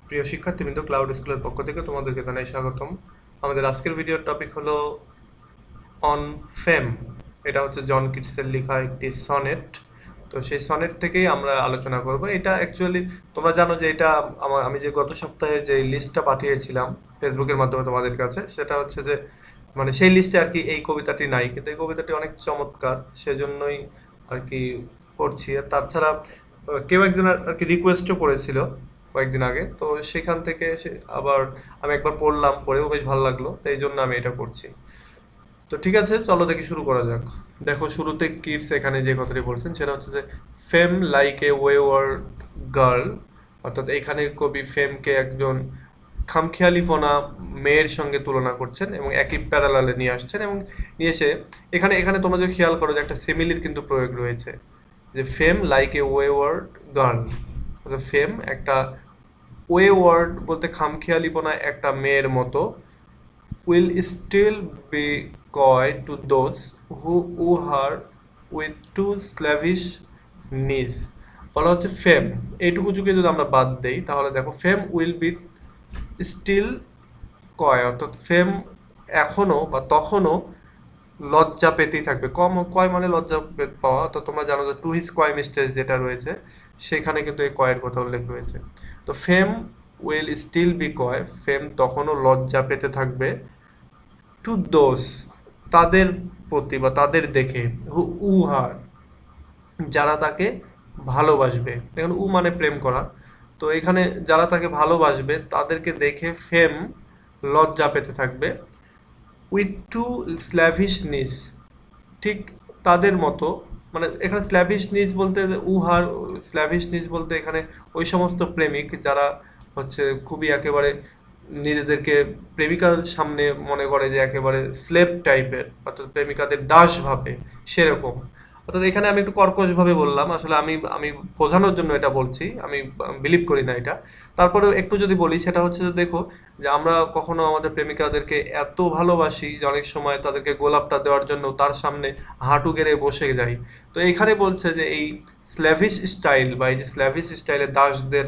প্রিয় শিক্ষার্থীবৃন্দ, ক্লাউড স্কুলের পক্ষ থেকে তোমাদেরকে জানাই স্বাগতম। আমাদের আজকের ভিডিওর টপিক হলো অন ফেম। এটা হচ্ছে জন কিটসের লেখা একটি সনেট। তো সেই সনেট থেকেই আমরা আলোচনা করব। এটা অ্যাকচুয়ালি তোমরা জানো যে এটা আমি যে গত সপ্তাহে যে লিস্টটা পাঠিয়েছিলাম ফেসবুকের মাধ্যমে তোমাদের কাছে, সেটা হচ্ছে যে মানে সেই লিস্টে আর কি এই কবিতাটি নাই, কিন্তু এই কবিতাটি অনেক চমৎকার, সেজন্যই আর কি করছি। আর তাছাড়া কেউ একজন আর কি রিকোয়েস্টও করেছিল কয়েকদিন আগে, তো সেখান থেকে আবার আমি একবার পড়লাম, পড়েও বেশ ভালো লাগলো, তো এই জন্য আমি এটা করছি। তো ঠিক আছে, চলো দেখি শুরু করা যাক। দেখো, শুরুতে কিডস এখানে যে কথাটি বলছেন সেটা হচ্ছে যে ফেম লাইক এ ওয়েওয়ার্ড গার্ল, অর্থাৎ এখানে কবি ফেমকে একজন খামখেয়ালিপনা মেয়ের সঙ্গে তুলনা করছেন এবং একই প্যারালালে নিয়ে আসছেন, এবং নিয়ে এসে এখানে এখানে তোমরা যদি খেয়াল করো যে একটা সিমিলির কিন্তু প্রয়োগ রয়েছে, যে ফেম লাইক এ ওয়েওয়ার্ড গার্ল, ফেম একটা ওয়েওয়ার্ড বলতে খামখেয়ালিপনা একটা মেয়ের মতো, will still be coy to those who woo her with too slavish knees। বলা হচ্ছে ফেম, এইটুকু যুগে যদি আমরা বাদ দেই তাহলে দেখো ফেম উইল বি স্টিল কয়, অর্থাৎ ফেম এখনো বা তখনও লজ্জা পেতেই থাকবে। কম কয় মানে লজ্জা পাওয়া, তো তোমরা জানো যে টু হিজ কয় মিস্টেজ যেটা রয়েছে সেখানে কিন্তু এই কয়ের কথা উল্লেখ রয়েছে। তো ফেম উইল স্টিল বি কয়, ফেম তখনও লজ্জা পেতে থাকবে, টু দোস তাদের প্রতি বা তাদের দেখে, হু উহার যারা তাকে ভালোবাসবে। দেখুন, উ মানে প্রেম করা, তো এখানে যারা তাকে ভালোবাসবে তাদেরকে দেখে ফেম লজ্জা পেতে থাকবে, উইথ টু স্ল্যাভিশনিস, ঠিক তাদের মতো। মানে এখানে স্ল্যাভিশনিস বলতে উহার, স্ল্যাভিশনিস বলতে এখানে ওই সমস্ত প্রেমিক যারা হচ্ছে খুবই একেবারে নিজেদেরকে প্রেমিকার সামনে মনে করে যে একেবারে স্লেভ টাইপের, অর্থাৎ প্রেমিকাদের দাস ভাবে, সেরকম। অর্থাৎ এখানে আমি একটু কর্কশভাবে বললাম, আসলে আমি আমি বোঝানোর জন্য এটা বলছি, আমি বিলিভ করি না এটা। তারপরেও একটু যদি বলি, সেটা হচ্ছে যে দেখো, যে আমরা কখনো আমাদের প্রেমিকাদেরকে এত ভালোবাসি যে অনেক সময় তাদেরকে গোলাপটা দেওয়ার জন্য তার সামনে হাঁটু গেড়ে বসে যাই। তো এখানে বলছে যে এই স্ল্যাভিশ স্টাইল বা এই যে স্ল্যাভিশ স্টাইলে দাসদের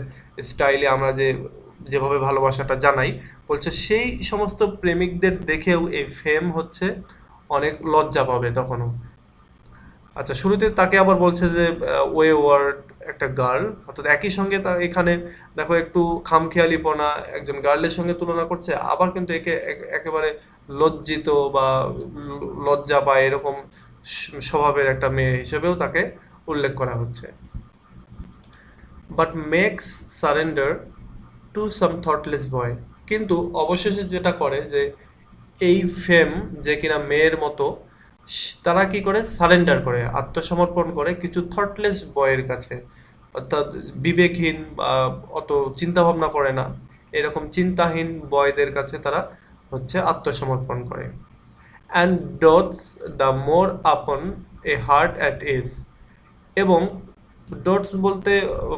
স্টাইলে আমরা যে যেভাবে ভালোবাসাটা জানাই, বলছে সেই সমস্ত প্রেমিকদের দেখেও এই ফেম হচ্ছে অনেক লজ্জা পাবে তখনও। আচ্ছা, শুরুতে তাকে আবার বলছে যে ওয়ে ওয়ার্ড একটা গার্ল, অর্থাৎ একই সঙ্গে তা এখানে দেখো একটু খামখেয়ালিপনা একজন গার্লের সঙ্গে তুলনা করছে, আবার কিন্তু একে একেবারে লজ্জিত বা লজ্জা পায় এরকম স্বভাবের একটা মেয়ে হিসেবেও তাকে উল্লেখ করা হচ্ছে। But makes surrender to some thoughtless boy, কিন্তু অবশেষে যেটা করে যে এই ফেম যে কিনা মেয়ের মতো, তারা কি করে সারেন্ডার করে, আত্মসমর্পণ করে কিছু থটলেস বয়ের কাছে, অর্থাৎ বিবেকহীন বা অত চিন্তা ভাবনা করে না এরকম চিন্তাহীন বয়দের কাছে তারা হচ্ছে আত্মসমর্পণ করে। অ্যান্ড ডটস দ্য মোর আপন এ হার্ট অ্যাট এজ, এবং ডটস বলতে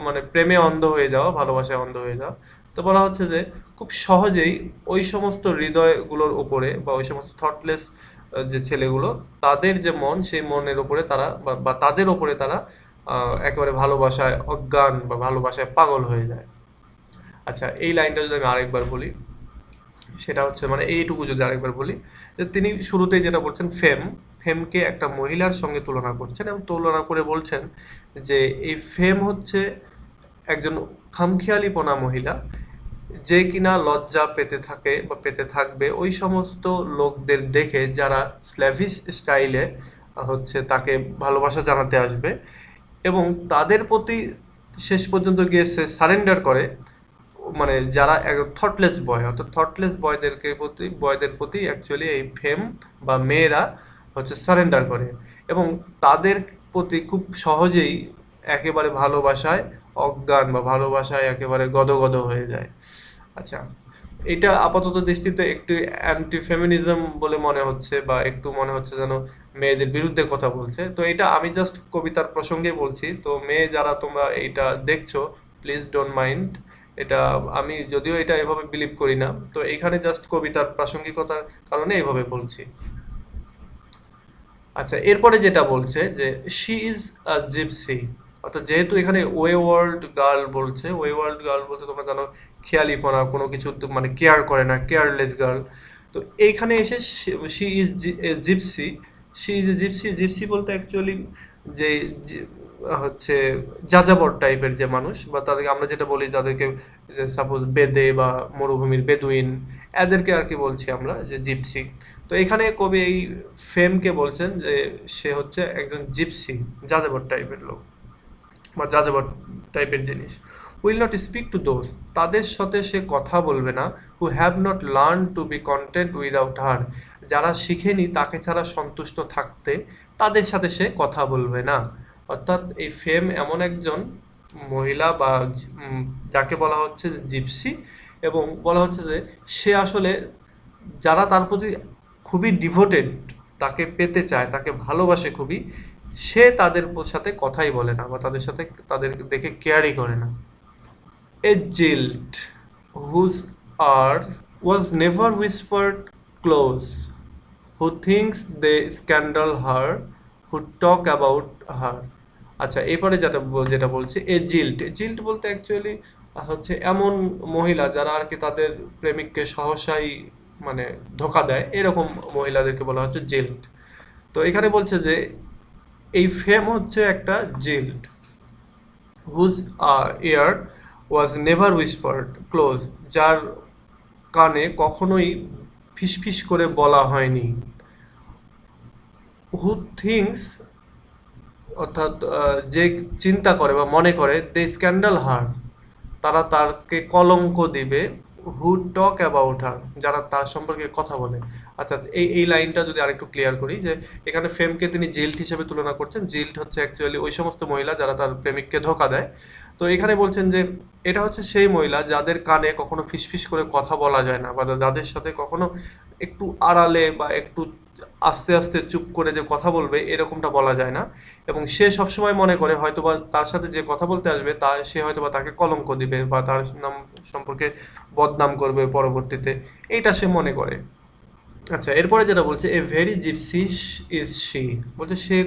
মানে প্রেমে অন্ধ হয়ে যাওয়া, ভালোবাসায় অন্ধ হয়ে যাওয়া। তো বলা হচ্ছে যে খুব সহজেই ওই সমস্ত হৃদয়গুলোর উপরে বা ওই সমস্ত থটলেস যে ছেলেগুলো, তাদের যে মন, সেই মনের উপরে তারা বা তাদের উপরে তারা একেবারে ভালোবাসায় অজ্ঞান বা ভালোবাসায় পাগল হয়ে যায়। আচ্ছা, এই লাইনটা যদি আমি আরেকবার বলি, সেটা হচ্ছে মানে এইটুকু যদি আরেকবার বলি, যে তিনি শুরুতেই যেটা বলছেন ফেম, ফেমকে একটা মহিলার সঙ্গে তুলনা করছেন এবং তুলনা করে বলছেন যে এই ফেম হচ্ছে একজন খামখেয়ালিপনা মহিলা, যে কিনা লজ্জা পেতে থাকে বা পেতে থাকবে ওই সমস্ত লোকদের দেখে যারা স্ল্যাভিশ স্টাইলে হচ্ছে তাকে ভালোবাসা জানাতে আসবে, এবং তাদের প্রতি শেষ পর্যন্ত গিয়ে সে সারেন্ডার করে। মানে যারা থটলেস বয়, অর্থাৎ থটলেস বয়দের প্রতি অ্যাকচুয়ালি এই ফেম বা মেয়েরা হচ্ছে সারেন্ডার করে, এবং তাদের প্রতি খুব সহজেই একেবারে ভালোবাসায় অজ্ঞান বা ভালোবাসায় একেবারে গদগদ হয়ে যায়। আচ্ছা, এটা আপাতত দৃষ্টিতে একটু অ্যান্টি ফেমিনিজম বলে মনে হচ্ছে, বা একটু মনে হচ্ছে যেন মেয়েদের বিরুদ্ধে কথা বলছে। তো এটা আমি জাস্ট কবিতার প্রসঙ্গে বলছি, তো মেয়ে যারা তোমরা এইটা দেখছো, প্লিজ ডোন্ট মাইন্ড এটা। আমি যদিও এটা এভাবে বিলিভ করি না, তো এইখানে জাস্ট কবিতার প্রাসঙ্গিকতার কারণে এইভাবে বলছি। আচ্ছা, এরপরে যেটা বলছে যে শি ইজ আ জিপসি, অর্থাৎ যেহেতু এখানে ওয়ে ওয়ার্ল্ড গার্ল বলছে, ওয়ে ওয়ার্ল্ড গার্ল বলতে তোমরা জানো খেয়ালিপনা, কোনো কিছু মানে কেয়ার করে না, কেয়ারলেস গার্ল। তো এইখানে এসে she is gypsy, she is a gypsy. Gypsy বলতে অ্যাকচুয়ালি যে হচ্ছে যাযাবর টাইপের যে মানুষ, বা তাদেরকে আমরা যেটা বলি তাদেরকে, সাপোজ বেদে বা মরুভূমির বেদুইন, এদেরকে আর কি বলছি আমরা যে জিপসি। তো এখানে কবি এই ফেমকে বলছেন যে সে হচ্ছে একজন জিপসি, যাযাবর টাইপের লোক বা যাযাবর টাইপের জিনিস। Will not speak to those, তাদের সাথে সে কথা বলবে না। Who have not learn to be content without her, যারা শিখেনি তাকে ছাড়া সন্তুষ্ট থাকতে, তাদের সাথে সে কথা বলবে না। অর্থাৎ এই ফেম এমন একজন মহিলা বা যাকে বলা হচ্ছে যে জিপসি, এবং বলা হচ্ছে যে সে আসলে যারা তার প্রতি খুবই ডিভোটেড, তাকে পেতে চায়, তাকে ভালোবাসে খুবই, সে তাদের সাথে কথাই বলে না বা তাদের সাথে তাদের দেখে কেয়ারই করে না। A jilt whose ear was never whispered close, who thinks they scandal her, who talk about her. আচ্ছা, এরপরে যেটা বলছে এ জিল্ট, জিল্ট বলতে অ্যাকচুয়ালি হচ্ছে এমন মহিলা যারা আর কি তাদের প্রেমিককে সহসাই মানে ধোকা দেয়, এরকম মহিলাদেরকে বলা হচ্ছে জিল্ট। তো এখানে বলছে যে এই ফেম হচ্ছে একটা jilt, whose ear was never whispered close, যার কানে কখনোই ফিসফিস করে বলা হয়নি। হু থিংস, অর্থাৎ যে চিন্তা করে বা মনে করে দে স্ক্যান্ডাল হার, তারা তাকে কলঙ্ক দিবে। হু টক অ্যাবাউট হার, যারা তার সম্পর্কে কথা বলে। আচ্ছা, এই লাইনটা যদি আরেকটু ক্লিয়ার করি, যে এখানে ফেমকে তিনি জিল্ট হিসেবে তুলনা করছেন। জিল্ট হচ্ছে অ্যাকচুয়ালি ওই সমস্ত মহিলা যারা তার প্রেমিককে ধোকা দেয়। তো এখানে বলছেন যে এটা হচ্ছে সেই মহিলা যাদের কানে কখনো ফিসফিস করে কথা বলা যায় না, বা যাদের সাথে কখনো একটু আড়ালে বা একটু আস্তে আস্তে চুপ করে যে কথা বলবে এরকমটা বলা যায় না। এবং সে সবসময় মনে করে হয়তোবা তার সাথে যে কথা বলতে আসবে তা সে হয়তোবা তাকে কলঙ্ক দিবে বা তার নাম সম্পর্কে বদনাম করবে পরবর্তীতে, এইটা সে মনে করে। আচ্ছা, এরপরে যেটা বলছে a very gypsy is she, বলছে সে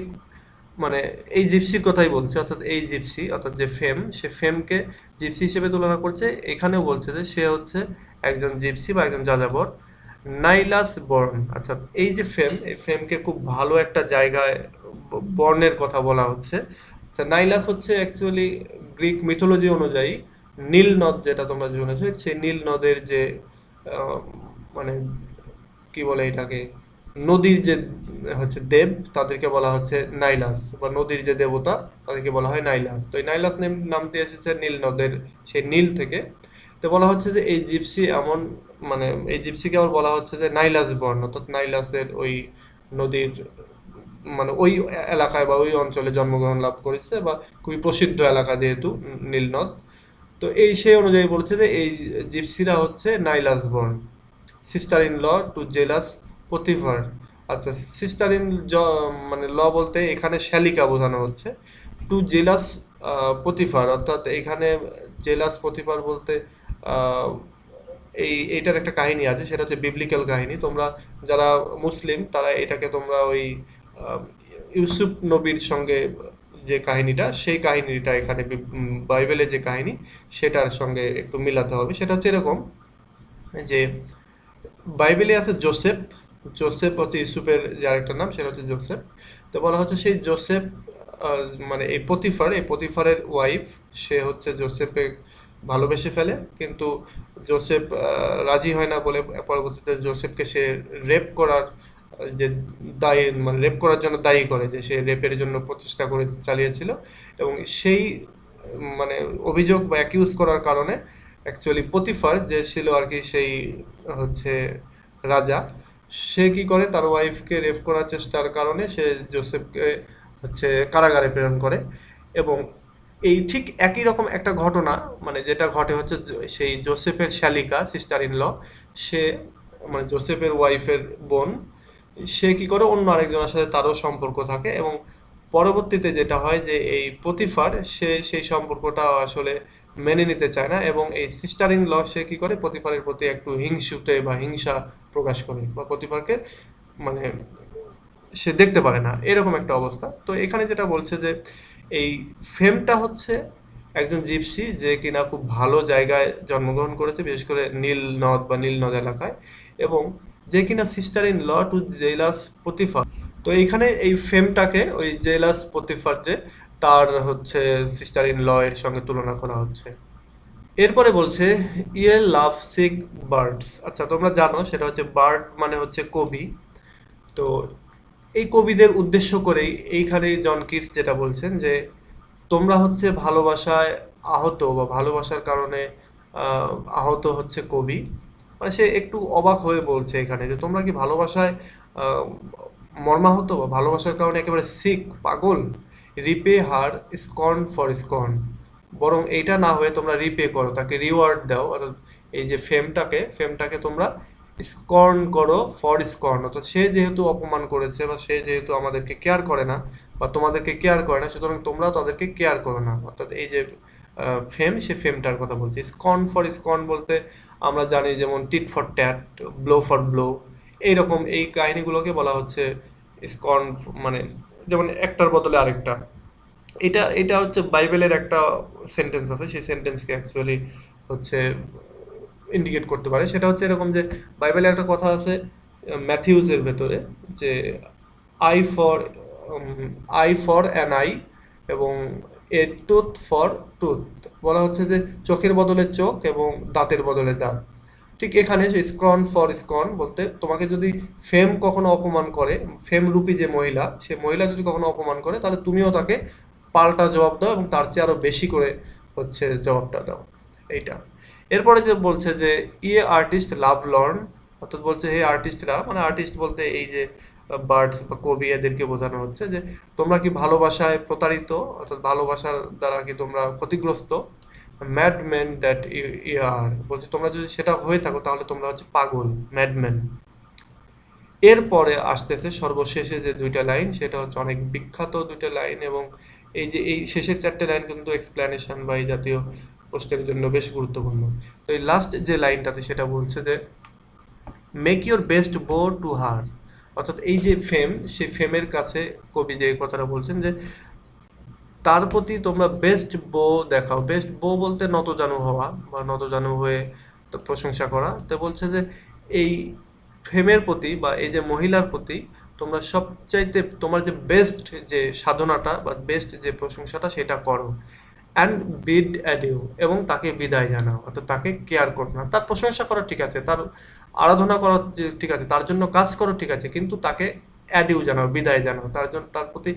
মানে এই জিপসির কথাই বলছে, অর্থাৎ এই জিপসি অর্থাৎ যে ফেম, সে ফেমকে জিপসি হিসেবে তুলনা করছে। এখানেও বলছে যে সে হচ্ছে একজন জিপসি বা একজন যাযাবর। নাইলাস বর্ন, আচ্ছা এই যে ফেম, এই ফেমকে খুব ভালো একটা জায়গায় বর্ণের কথা বলা হচ্ছে। আচ্ছা, নাইলাস হচ্ছে অ্যাকচুয়ালি গ্রিক মিথোলজি অনুযায়ী নীল নদ, যেটা তোমরা শুনেছো, সেই নীল নদের যে আহ, মানে কি বলে এটাকে, নদীর যে হচ্ছে দেব, তাদেরকে বলা হচ্ছে নাইলাস, বা নদীর যে দেবতা তাদেরকে বলা হয় নাইলাস। তো এই নাইলাস নামটি এসেছে নীল নদের সেই নীল থেকে। তো বলা হচ্ছে যে এই জিপসি এমন মানে এই জিপসিকে আবার বলা হচ্ছে যে নাইলাস বর্ণ, অর্থাৎ নাইলাসের ওই নদীর মানে ওই এলাকায় বা ওই অঞ্চলে জন্মগ্রহণ লাভ করেছে, বা খুবই প্রসিদ্ধ এলাকা যেহেতু নীলনদ। তো এই সেই অনুযায়ী বলছে যে এই জিপসিরা হচ্ছে Nilus born. Sister in law to jealous Potiphar, আচ্ছা সিস্টার ইন মানে ল বলতে এখানে শ্যালিকা বোঝানো হচ্ছে। টু জেলাস পথিফার, অর্থাৎ এখানে জেলাস পথিফার বলতে আহ, এইটার একটা কাহিনী আছে, সেটা হচ্ছে বিবলিক্যাল কাহিনী। তোমরা যারা মুসলিম তারা এটাকে তোমরা ওই আহ, ইউসুফ নবীর সঙ্গে যে কাহিনীটা, সেই কাহিনীটা এখানে বাইবেলে যে কাহিনী সেটার সঙ্গে একটু মিলাতে হবে। সেটা হচ্ছে এরকম যে বাইবেলে আছে জোসেফ, জোসেফ হচ্ছে ইউসুফের যে আরেকটা নাম, সেটা হচ্ছে জোসেফ। তো বলা হচ্ছে সেই জোসেফ মানে এই পতিফার, এই পতিফারের ওয়াইফ, সে হচ্ছে জোসেফকে ভালোবেসে ফেলে, কিন্তু জোসেফ রাজি হয় না বলে পরবর্তীতে জোসেফকে সে রেপ করার যে দায়ী, মানে রেপ করার জন্য দায়ী করে, যে সে রেপের জন্য প্রচেষ্টা করে চালিয়েছিল। এবং সেই মানে অভিযোগ বা অ্যাকিউজ করার কারণে অ্যাকচুয়ালি পতিফার যে ছিল আর কি সেই হচ্ছে রাজা, সে কি করে তার ওয়াইফকে রেপ করার চেষ্টার কারণে সে জোসেফকে হচ্ছে কারাগারে প্রেরণ করে। এবং এই ঠিক একই রকম একটা ঘটনা মানে যেটা ঘটে হচ্ছে সেই জোসেফের শ্যালিকা, সিস্টার ইন ল, সে মানে জোসেফের ওয়াইফের বোন, সে কি করে অন্য আরেকজনের সাথে তারও সম্পর্ক থাকে। এবং পরবর্তীতে যেটা হয় যে এই পতিফার সে সেই সম্পর্কটা আসলে মেনে নিতে চায় না, এবং এই সিস্টার ইন ল সে কি করে পতিফারের প্রতি একটু হিংসুটে বা হিংসা প্রকাশ করে, বা পতিফারকে মানে সে দেখতে পারে না, এরকম একটা অবস্থা। তো এখানে যেটা বলছে যে এই ফেমটা হচ্ছে একজন জিপসি যে কিনা খুব ভালো জায়গায় জন্মগ্রহণ করেছে, বিশেষ করে নীল নদ বা নীল নদ এলাকায়, এবং যে কিনা sister in law to jealous Potiphar. তো এইখানে এই ফেমটাকে ওই জেলাস পতিফার যে তার হচ্ছে সিস্টার ইন ল এর সঙ্গে তুলনা করা হচ্ছে। এরপরে বলছে ইয়ে লাভ সিক বার্ডস। আচ্ছা, তোমরা জানো সেটা হচ্ছে বার্ড মানে হচ্ছে কবি। তো এই কবিদের উদ্দেশ্য করেই এইখানে জন কিটস যেটা বলছেন যে তোমরা হচ্ছে ভালোবাসায় আহত বা ভালোবাসার কারণে আহ, আহত হচ্ছে কবি। মানে সে একটু অবাক হয়ে বলছে এখানে যে তোমরা কি ভালোবাসায় আহ, মর্মাহত বা ভালোবাসার কারণে একেবারে সিক পাগল। রিপে হার স্কর্ন ফর স্কর্ন, বরং এইটা না হয়ে তোমরা রিপে করো, তাকে রিওয়ার্ড দাও। অর্থাৎ এই যে ফেমটাকে তোমরা স্কর্ন করো ফর স্কর্ন, অর্থাৎ সে যেহেতু অপমান করেছে বা সে যেহেতু আমাদেরকে কেয়ার করে না বা তোমাদেরকে কেয়ার করে না, সুতরাং তোমরাও তাদেরকে কেয়ার করো না। অর্থাৎ এই যে ফেম, সে ফেমটার কথা বলছি। স্কর্ন ফর স্কর্ন বলতে আমরা জানি যেমন tit for tat, blow for blow, এইরকম এই কাহিনীগুলোকে বলা হচ্ছে স্কর্ন। মানে যেমন একটার বদলে আরেকটা। এটা হচ্ছে বাইবেলের একটা সেন্টেন্স আছে, সেই সেন্টেন্সকে অ্যাকচুয়ালি হচ্ছে ইন্ডিকেট করতে পারে। সেটা হচ্ছে এরকম যে বাইবেলে একটা কথা আছে ম্যাথিউসের ভেতরে, যে I for I for an I এবং এ টুথ ফর টুথ। বলা হচ্ছে যে চোখের বদলে চোখ এবং দাঁতের বদলে দাঁত। ঠিক এখানে যে স্কন ফর স্কন বলতে তোমাকে যদি ফেম কখনো অপমান করে, ফেম রূপী যে মহিলা, সে মহিলা যদি কখনো অপমান করে, তাহলে তুমিও তাকে পাল্টা জবাব দাও এবং তার চেয়ে আরো বেশি করে হচ্ছে জবাবটা দাও। এইটা। এরপরে যে বলছে যে ইয়ে আর্টিস্ট লাভ লর্ন, অর্থাৎ বলছে হে আর্টিস্টরা, মানে আর্টিস্ট বলতে এই যে বার্ডস বা কবি এদেরকে বোঝানো হচ্ছে যে তোমরা কি ভালোবাসায় প্রতারিত, অর্থাৎ ভালোবাসার দ্বারা কি তোমরা ক্ষতিগ্রস্ত। ম্যাডম্যান দ্যাট ইউ আর, বলছে তোমরা যদি সেটা হয়ে থাকো তাহলে তোমরা হচ্ছে পাগল, ম্যাডম্যান। এরপরে আসতেছে সর্বশেষে যে দুইটা লাইন, সেটা হচ্ছে অনেক বিখ্যাত দুইটা লাইন, এবং এই যে এই শেষের চারটে লাইন কিন্তু এক্সপ্লেনেশন বা এই জাতীয় প্রশ্নের জন্য বেশ গুরুত্বপূর্ণ। তো এই লাস্ট যে লাইনটাতে সেটা বলছে যে মেক ইউর বেস্ট বো টু হার, অর্থাৎ এই যে ফেম, সেই ফেমের কাছে কবি যে কথাটা বলছেন যে তার প্রতি তোমরা বেস্ট বো দেখাও। বেস্ট বো বলতে নতজানু হওয়া বা নতজানু হয়ে তো প্রশংসা করা। তো বলছে যে এই ফেমের প্রতি বা এই যে মহিলার প্রতি তোমরা সবচাইতে তোমার যে বেস্ট যে সাধনাটা বা বেস্ট যে প্রশংসাটা সেটা করো। অ্যান্ড বিড অ্যাডিউ, এবং তাকে বিদায় জানাও, অর্থাৎ তাকে কেয়ার করো না। তার প্রশংসা করা ঠিক আছে, তার আরাধনা করা ঠিক আছে, তার জন্য কাজ করো ঠিক আছে, কিন্তু তাকে অ্যাডিউ জানাও, বিদায় জানাও। তার জন্য তার প্রতি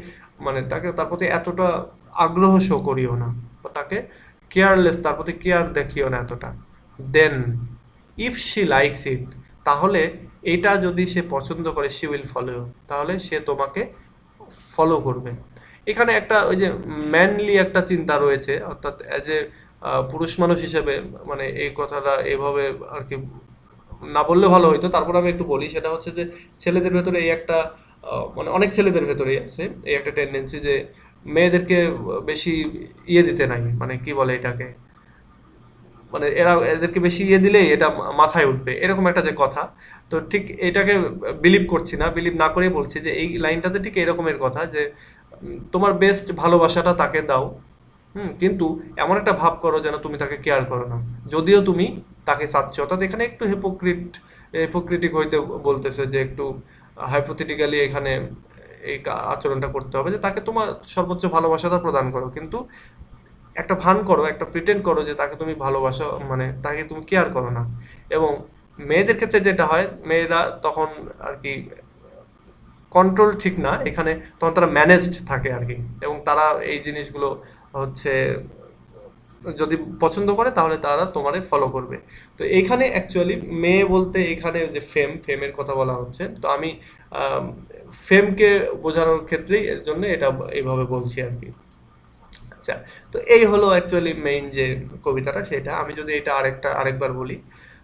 মানে তার প্রতি এতটা আগ্রহ শো করিও না, বা তাকে কেয়ারলেস, তার প্রতি কেয়ার দেখিও না এতটা। দেন ইফ শি লাইকস ইট, তাহলে এটা যদি সে পছন্দ করে, শি উইল ফলো, তাহলে সে তোমাকে ফলো করবে। এখানে একটা ওই যে ম্যানলি একটা চিন্তা রয়েছে, অর্থাৎ অ্যাজ এ পুরুষ মানুষ হিসেবে, মানে এই কথাটা এভাবে আর কি না বললে ভালো হইতো, তারপর আমি একটু বলি। সেটা হচ্ছে যে ছেলেদের ভেতরে এই একটা মানে অনেক ছেলেদের ভেতরেই আছে এই একটা টেন্ডেন্সি যে মেয়েদেরকে বেশি ইয়ে দিতে নাই, মানে কি বলে এটাকে, মানে এরা এদেরকে বেশি ইয়ে দিলেই এটা মাথায় উঠবে, এরকম একটা যে কথা। তো ঠিক এটাকে বিলিভ করছি না, বিলিভ না করেই বলছি যে এই লাইনটাতে ঠিক এরকমের কথা যে তোমার বেস্ট ভালোবাসাটা তাকে দাও, কিন্তু এমন একটা ভাব করো যেন তুমি তাকে কেয়ার করো না, যদিও তুমি তাকে চাচ্ছ। অর্থাৎ এখানে একটু হিপোক্রিটিক হইতে বলতেছে, যে একটু হাইপোথেটিক্যালি এখানে এই আচরণটা করতে হবে যে তাকে তোমার সর্বোচ্চ ভালোবাসাটা প্রদান করো, কিন্তু একটা ভান করো, একটা প্রিটেন্ড করো যে তাকে তুমি ভালোবাসো, মানে তাকে তুমি কেয়ার করো না। এবং মেয়েদের ক্ষেত্রে যেটা হয়, মেয়েরা তখন আর কি কন্ট্রোল ঠিক না এখানে, তখন তারা ম্যানেজড থাকে আর কি, এবং তারা এই জিনিসগুলো হচ্ছে যদি পছন্দ করে তাহলে তারা তোমারে ফলো করবে। তো এইখানে অ্যাকচুয়ালি মেয়ে বলতে এখানে যে ফেমের কথা বলা হচ্ছে। তো আমি ফেমকে বোঝানোর ক্ষেত্রেই এর জন্য এটা এইভাবে বলছি আর কি। আচ্ছা, তো এই হলো অ্যাকচুয়ালি মেইন যে কবিতাটা, সেটা আমি যদি এটা আরেকবার বলি,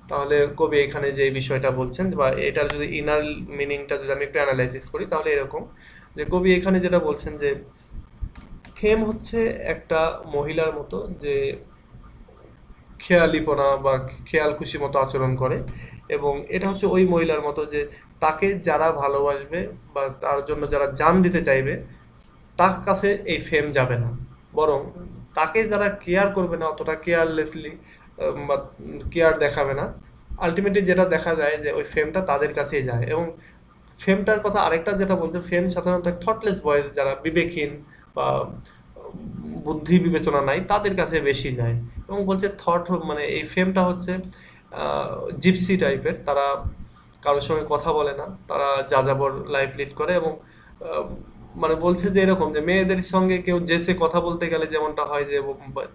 তাহলে কবি এখানে যে বিষয়টা বলছেন বা এটার যদি ইনার মিনিংটা যদি আমি একটু অ্যানালাইসিস করি, তাহলে এরকম যে কবি এখানে যেটা বলছেন যে ফেম হচ্ছে একটা মহিলার মতো যে খেয়ালিপনা বা খেয়াল খুশি মতো আচরণ করে, এবং এটা হচ্ছে ওই মহিলার মতো যে তাকে যারা ভালোবাসবে বা তার জন্য যারা জান দিতে চাইবে, তার কাছে এই ফেম যাবে না, বরং তাকে যারা কেয়ার করবে না, অতটা কেয়ারলেসলি বা কেয়ার দেখাবে না, আলটিমেটলি যেটা দেখা যায় যে ওই ফেমটা তাদের কাছেই যায়। এবং ফেমটার কথা আরেকটা যেটা বলছে, ফেম সাধারণত থটলেস বয়েজ, যারা বিবেকহীন বা বুদ্ধি বিবেচনা নাই, তাদের কাছে বেশি যায়। এবং বলছে থট, মানে এই ফেমটা হচ্ছে জিপসি টাইপের, তারা কারোর সঙ্গে কথা বলে না, তারা যাযাবর লাইফ লিড করে। এবং আহ, মানে বলছে যে এরকম যে মেয়েদের সঙ্গে কেউ যেচে কথা বলতে গেলে যেমনটা হয় যে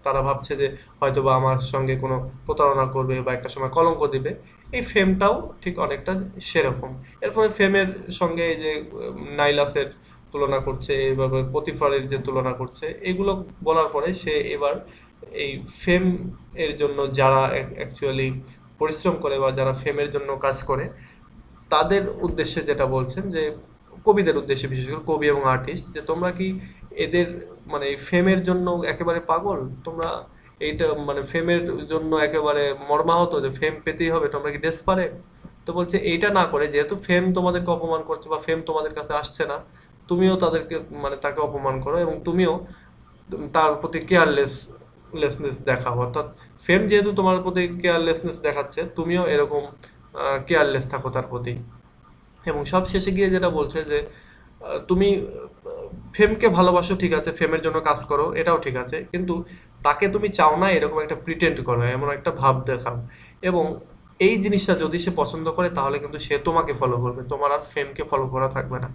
তারা ভাবছে যে হয়তো বা আমার সঙ্গে কোনো প্রতারণা করবে বা একটা সময় কলঙ্ক দিবে, এই ফেমটাও ঠিক অনেকটা সেরকম। এরপরে ফেমের সঙ্গে এই যে নাইলাসের তুলনা করছে, এভাবে প্রতিফারের যে তুলনা করছে, এগুলো বলার পরে সে এবার এই ফেম এর জন্য যারা অ্যাকচুয়ালি পরিশ্রম করে বা যারা ফেমের জন্য কাজ করে, তাদের উদ্দেশ্যে যেটা বলছেন যে কবিদের উদ্দেশ্যে, বিশেষ করে কবি এবং আর্টিস্ট, যে তোমরা কি এদের মানে ফেমের জন্য একেবারে পাগল? তোমরা এইটা মানে ফেমের জন্য একেবারে মর্মাহত যে ফেম পেতেই হবে, তোমরা কি ডেসপারেট? তো বলছে এইটা না করে, যেহেতু ফেম তোমাদেরকে অপমান করছে বা ফেম তোমাদের কাছে আসছে না, তুমিও তাদেরকে মানে তাকে অপমান করো এবং তুমিও তার প্রতি কেয়ারলেসনেস দেখাও। অর্থাৎ ফেম যেহেতু তোমার প্রতি কেয়ারলেসনেস দেখাচ্ছে, তুমিও এরকম কেয়ারলেস থাকো তার প্রতি। এবং সব শেষে গিয়ে যেটা বলছে যে তুমি ফেমকে ভালোবাসো, ঠিক আছে, ফেমের জন্য কাজ করো, এটাও ঠিক আছে, কিন্তু তাকে তুমি চাও না এরকম একটা প্রিটেন্ড করো, এমন একটা ভাব দেখাও। এবং এই জিনিসটা যদি সে পছন্দ করে, তাহলে কিন্তু সে তোমাকে ফলো করবে, তোমার আর ফেমকে ফলো করা থাকবে না,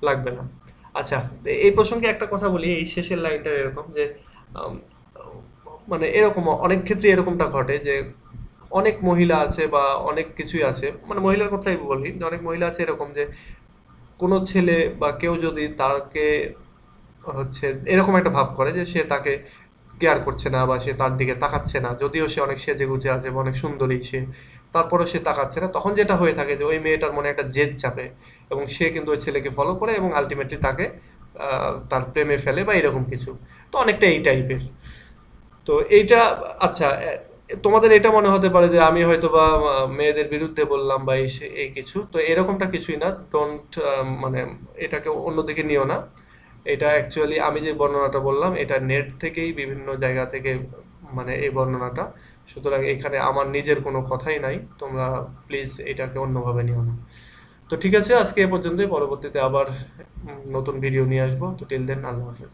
লাগবে না। আচ্ছা, এই প্রসঙ্গে একটা কথা বলি, এই শেষের লাইনটা এরকম যে আম, মানে এরকম অনেক ক্ষেত্রে এরকমটা ঘটে যে অনেক মহিলা আছে বা অনেক কিছুই আছে, মানে মহিলার কথাই বলি, যে অনেক মহিলা আছে এরকম যে কোনো ছেলে বা কেউ যদি তাকে হচ্ছে এরকম একটা ভাব করে যে সে তাকে কেয়ার করছে না বা সে তার দিকে তাকাচ্ছে না, যদিও সে অনেক সেজে গুজে আছে বা অনেক সুন্দরী সে, তারপরেও সে তাকাচ্ছে না, তখন যেটা হয়ে থাকে যে ওই মেয়েটার মনে একটা জেদ চাপে এবং সে কিন্তু ওই ছেলেকে ফলো করে এবং আলটিমেটলি তাকে তার প্রেমে ফেলে বা এরকম কিছু। তো অনেকটা এই টাইপের। তো এইটা, আচ্ছা, তোমাদের এটা মনে হতে পারে যে আমি হয়তো বা মেয়েদের বিরুদ্ধে বললাম বা এই কিছু, তো এরকমটা কিছুই না। ডোন্ট মানে এটাকে অন্যদিকে নিও না। এটা অ্যাকচুয়ালি আমি যে বর্ণনাটা বললাম, এটা নেট থেকেই বিভিন্ন জায়গা থেকে মানে এই বর্ণনাটা, সুতরাং এখানে আমার নিজের কোনো কথাই নাই, তোমরা প্লিজ এটাকে অন্যভাবে নিও না। তো ঠিক আছে, আজকে এ পর্যন্তই, পরবর্তীতে আবার নতুন ভিডিও নিয়ে আসবো। তো টিল দেন, আল্লাহ হাফেজ।